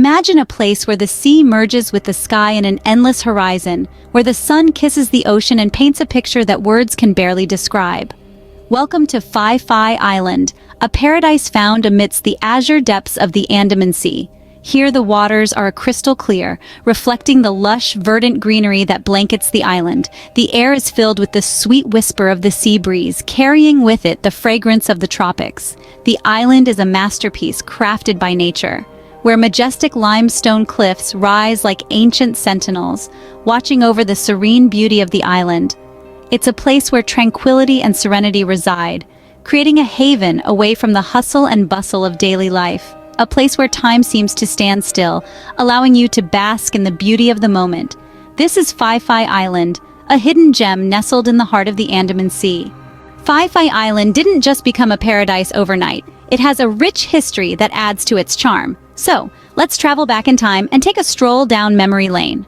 Imagine a place where the sea merges with the sky in an endless horizon, where the sun kisses the ocean and paints a picture that words can barely describe. Welcome to Phi Phi Island, a paradise found amidst the azure depths of the Andaman Sea. Here the waters are crystal clear, reflecting the lush, verdant greenery that blankets the island. The air is filled with the sweet whisper of the sea breeze, carrying with it the fragrance of the tropics. The island is a masterpiece crafted by nature, where majestic limestone cliffs rise like ancient sentinels, watching over the serene beauty of the island. It's a place where tranquility and serenity reside, creating a haven away from the hustle and bustle of daily life. A place where time seems to stand still, allowing you to bask in the beauty of the moment. This is Phi Phi Island, a hidden gem nestled in the heart of the Andaman Sea. Phi Phi Island didn't just become a paradise overnight. It has a rich history that adds to its charm. So, let's travel back in time and take a stroll down memory lane.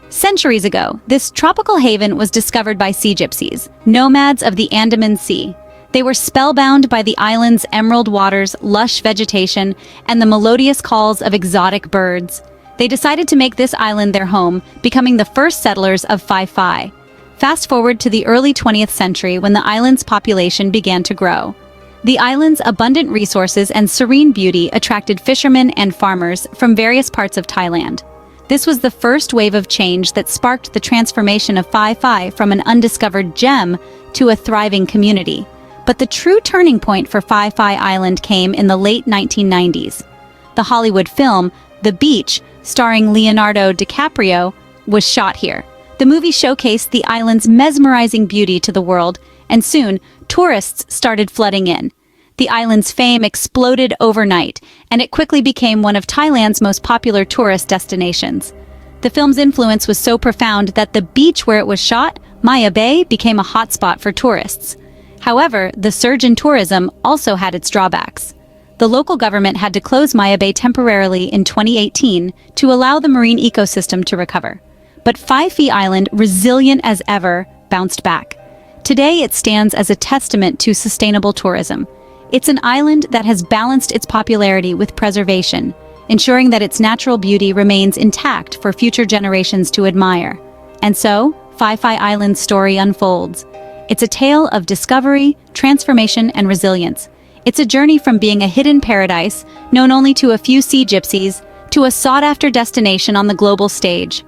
Centuries ago, this tropical haven was discovered by sea gypsies, nomads of the Andaman Sea. They were spellbound by the island's emerald waters, lush vegetation, and the melodious calls of exotic birds. They decided to make this island their home, becoming the first settlers of Phi Phi. Fast forward to the early 20th century when the island's population began to grow. The island's abundant resources and serene beauty attracted fishermen and farmers from various parts of Thailand. This was the first wave of change that sparked the transformation of Phi Phi from an undiscovered gem to a thriving community. But the true turning point for Phi Phi Island came in the late 1990s. The Hollywood film, The Beach, starring Leonardo DiCaprio, was shot here. The movie showcased the island's mesmerizing beauty to the world, and soon, tourists started flooding in. The island's fame exploded overnight, and it quickly became one of Thailand's most popular tourist destinations. The film's influence was so profound that the beach where it was shot, Maya Bay, became a hotspot for tourists. However, the surge in tourism also had its drawbacks. The local government had to close Maya Bay temporarily in 2018 to allow the marine ecosystem to recover. But Phi Phi Island, resilient as ever, bounced back. Today it stands as a testament to sustainable tourism. It's an island that has balanced its popularity with preservation, ensuring that its natural beauty remains intact for future generations to admire. And so, Phi Phi Island's story unfolds. It's a tale of discovery, transformation, and resilience. It's a journey from being a hidden paradise, known only to a few sea gypsies, to a sought-after destination on the global stage.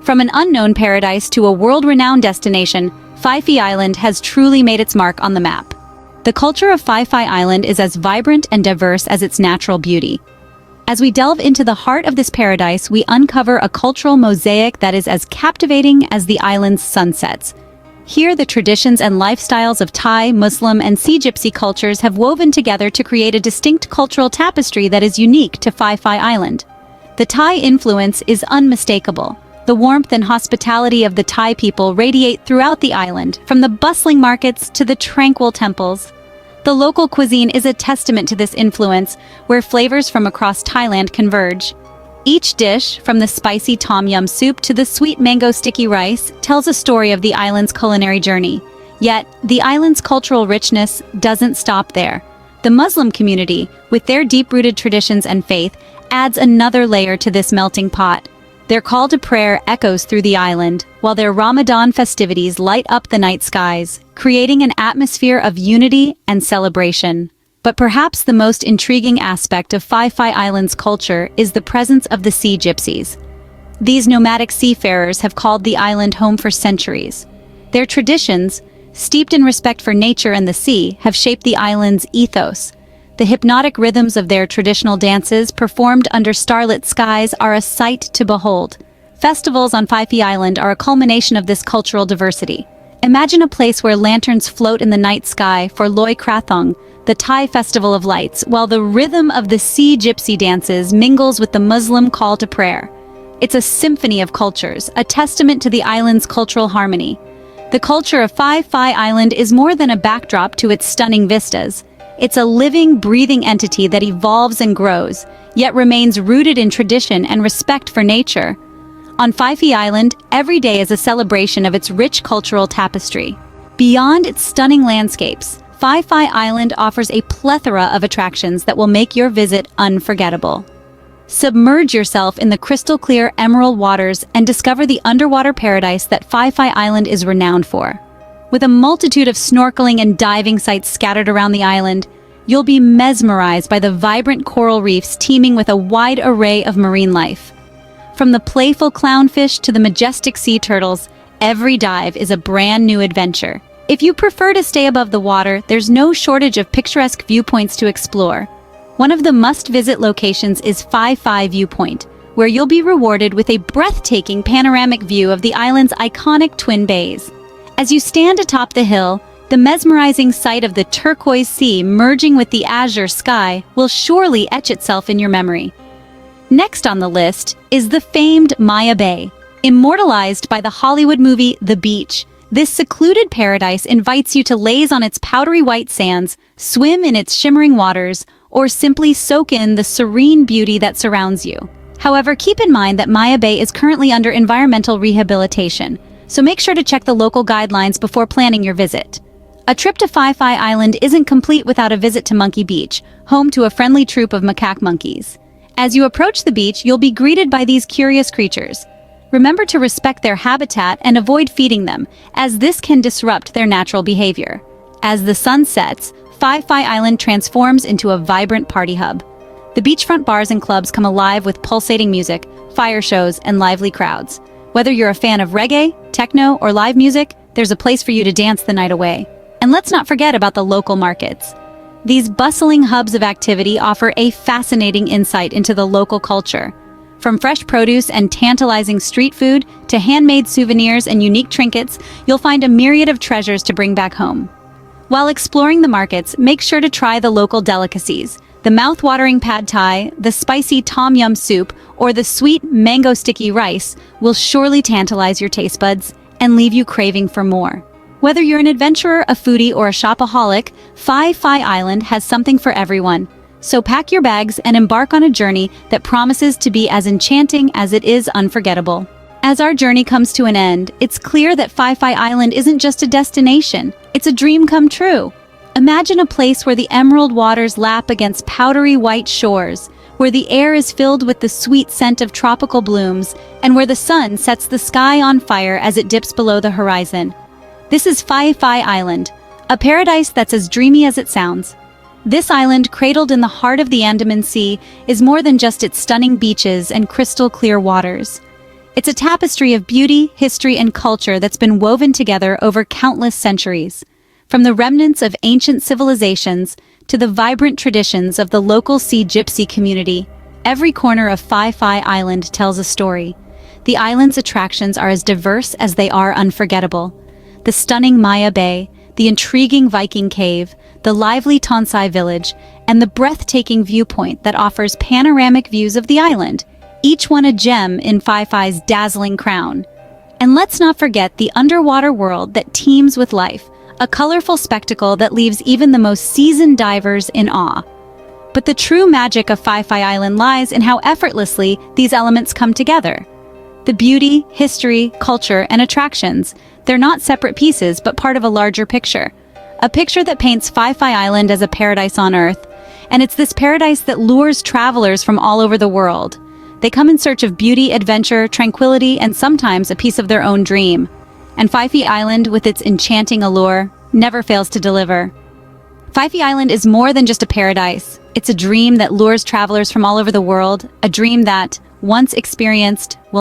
From an unknown paradise to a world-renowned destination, Phi Phi Island has truly made its mark on the map. The culture of Phi Phi Island is as vibrant and diverse as its natural beauty. As we delve into the heart of this paradise, we uncover a cultural mosaic that is as captivating as the island's sunsets. Here, the traditions and lifestyles of Thai, Muslim, and Sea Gypsy cultures have woven together to create a distinct cultural tapestry that is unique to Phi Phi Island. The Thai influence is unmistakable. The warmth and hospitality of the Thai people radiate throughout the island, from the bustling markets to the tranquil temples. The local cuisine is a testament to this influence, where flavors from across Thailand converge. Each dish, from the spicy tom yum soup to the sweet mango sticky rice, tells a story of the island's culinary journey. Yet, the island's cultural richness doesn't stop there. The Muslim community, with their deep-rooted traditions and faith, adds another layer to this melting pot. Their call to prayer echoes through the island, while their Ramadan festivities light up the night skies, creating an atmosphere of unity and celebration. But perhaps the most intriguing aspect of Phi Phi Island's culture is the presence of the sea gypsies. These nomadic seafarers have called the island home for centuries. Their traditions, steeped in respect for nature and the sea, have shaped the island's ethos. The hypnotic rhythms of their traditional dances, performed under starlit skies, are a sight to behold. Festivals on Phi Phi Island are a culmination of this cultural diversity. Imagine a place where lanterns float in the night sky for Loi Krathong, the Thai festival of lights, while the rhythm of the sea gypsy dances mingles with the Muslim call to prayer. It's a symphony of cultures, a testament to the island's cultural harmony. The culture of Phi Phi Island is more than a backdrop to its stunning vistas. It's a living, breathing entity that evolves and grows, yet remains rooted in tradition and respect for nature. On Phi Phi Island, every day is a celebration of its rich cultural tapestry. Beyond its stunning landscapes, Phi Phi Island offers a plethora of attractions that will make your visit unforgettable. Submerge yourself in the crystal-clear emerald waters and discover the underwater paradise that Phi Phi Island is renowned for. With a multitude of snorkeling and diving sites scattered around the island, you'll be mesmerized by the vibrant coral reefs teeming with a wide array of marine life. From the playful clownfish to the majestic sea turtles, every dive is a brand new adventure. If you prefer to stay above the water, there's no shortage of picturesque viewpoints to explore. One of the must-visit locations is Phi Phi Viewpoint, where you'll be rewarded with a breathtaking panoramic view of the island's iconic twin bays. As you stand atop the hill, the mesmerizing sight of the turquoise sea merging with the azure sky will surely etch itself in your memory. Next on the list is the famed Maya Bay. Immortalized by the Hollywood movie The Beach, this secluded paradise invites you to laze on its powdery white sands, swim in its shimmering waters, or simply soak in the serene beauty that surrounds you. However, keep in mind that Maya Bay is currently under environmental rehabilitation, so make sure to check the local guidelines before planning your visit. A trip to Phi Phi Island isn't complete without a visit to Monkey Beach, home to a friendly troop of macaque monkeys. As you approach the beach, you'll be greeted by these curious creatures. Remember to respect their habitat and avoid feeding them, as this can disrupt their natural behavior. As the sun sets, Phi Phi Island transforms into a vibrant party hub. The beachfront bars and clubs come alive with pulsating music, fire shows, and lively crowds. Whether you're a fan of reggae, techno, or live music, there's a place for you to dance the night away. And let's not forget about the local markets. These bustling hubs of activity offer a fascinating insight into the local culture. From fresh produce and tantalizing street food to handmade souvenirs and unique trinkets, you'll find a myriad of treasures to bring back home. While exploring the markets, make sure to try the local delicacies. The mouth-watering pad thai, the spicy tom yum soup, or the sweet mango sticky rice will surely tantalize your taste buds and leave you craving for more. Whether you're an adventurer, a foodie, or a shopaholic, Phi Phi Island has something for everyone. So pack your bags and embark on a journey that promises to be as enchanting as it is unforgettable. As our journey comes to an end, it's clear that Phi Phi Island isn't just a destination, it's a dream come true. Imagine a place where the emerald waters lap against powdery white shores, where the air is filled with the sweet scent of tropical blooms, and where the sun sets the sky on fire as it dips below the horizon. This is Phi Phi Island, a paradise that's as dreamy as it sounds. This island, cradled in the heart of the Andaman Sea, is more than just its stunning beaches and crystal-clear waters. It's a tapestry of beauty, history, and culture that's been woven together over countless centuries. From the remnants of ancient civilizations to the vibrant traditions of the local Sea Gypsy community, every corner of Phi Phi Island tells a story. The island's attractions are as diverse as they are unforgettable. The stunning Maya Bay, the intriguing Viking Cave, the lively Tonsai Village, and the breathtaking viewpoint that offers panoramic views of the island, each one a gem in Phi Phi's dazzling crown. And let's not forget the underwater world that teems with life, a colorful spectacle that leaves even the most seasoned divers in awe. But the true magic of Phi Phi Island lies in how effortlessly these elements come together. The beauty, history, culture, and attractions, they're not separate pieces but part of a larger picture. A picture that paints Phi Phi Island as a paradise on Earth. And it's this paradise that lures travelers from all over the world. They come in search of beauty, adventure, tranquility, and sometimes a piece of their own dream. And Phi Phi Island, with its enchanting allure, never fails to deliver. Phi Phi Island is more than just a paradise. It's a dream that lures travelers from all over the world, a dream that, once experienced, will